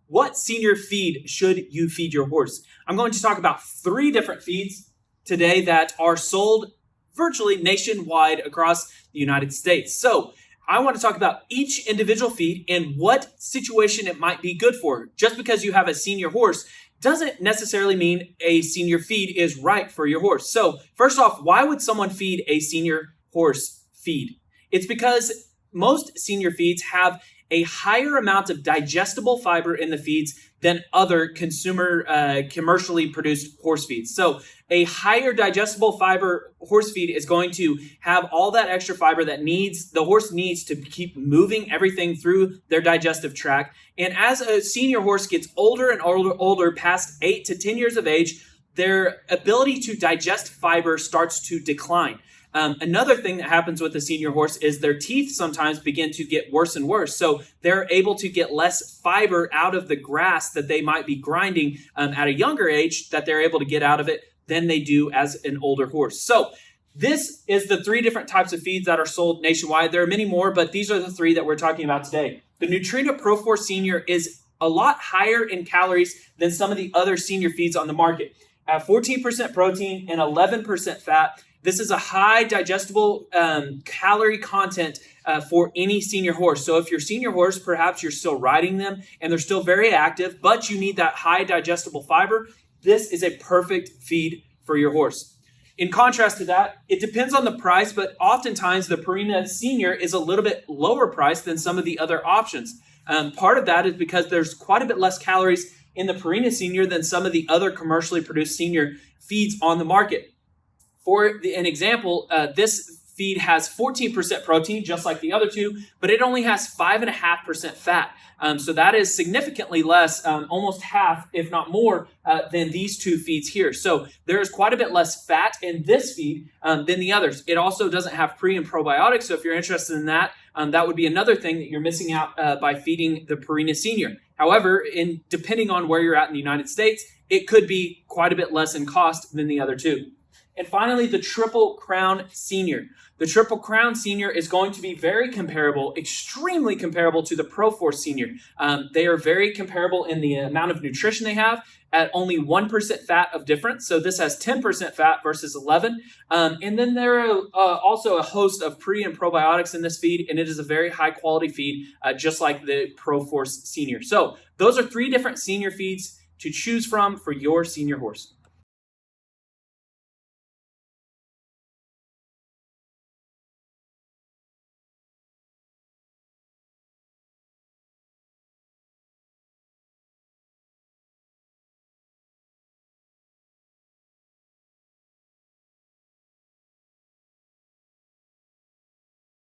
what senior feed should you feed your horse? I'm going to talk about 3 different feeds today that are sold virtually nationwide across the United States. So I want to talk about each individual feed and what situation it might be good for. Just because you have a senior horse doesn't necessarily mean a senior feed is right for your horse. So first off, why would someone feed a senior horse feed? It's because most senior feeds have a higher amount of digestible fiber in the feeds than other commercially produced horse feeds. So a higher digestible fiber horse feed is going to have all that extra fiber that the horse needs to keep moving everything through their digestive tract. And as a senior horse gets older and older, past 8 to 10 years of age, their ability to digest fiber starts to decline. Another thing that happens with a senior horse is their teeth sometimes begin to get worse and worse. So they're able to get less fiber out of the grass that they might be grinding at a younger age, that they're able to get out of it than they do as an older horse. So this is the 3 different types of feeds that are sold nationwide. There are many more, but these are the 3 that we're talking about today. The Nutrina Pro 4 Senior is a lot higher in calories than some of the other senior feeds on the market. At 14% protein and 11% fat, this is a high digestible calorie content for any senior horse. So if your senior horse, perhaps you're still riding them and they're still very active, but you need that high digestible fiber, this is a perfect feed for your horse. In contrast to that, it depends on the price, but oftentimes the Purina Senior is a little bit lower priced than some of the other options. Part of that is because there's quite a bit less calories in the Purina Senior than some of the other commercially produced senior feeds on the market. For an example, this feed has 14% protein, just like the other 2, but it only has 5.5% fat. So that is significantly less, almost half, if not more, than these 2 feeds here. So there is quite a bit less fat in this feed than the others. It also doesn't have pre and probiotics. So if you're interested in that, that would be another thing that you're missing out by feeding the Purina Senior. However, depending on where you're at in the United States, it could be quite a bit less in cost than the other 2. And finally, the Triple Crown Senior. The Triple Crown Senior is going to be very comparable, extremely comparable to the Pro 4 Senior. They are very comparable in the amount of nutrition they have at only 1% fat of difference. So this has 10% fat versus 11. And then there are also a host of pre and probiotics in this feed, and it is a very high quality feed, just like the Pro 4 Senior. So those are 3 different senior feeds to choose from for your senior horse.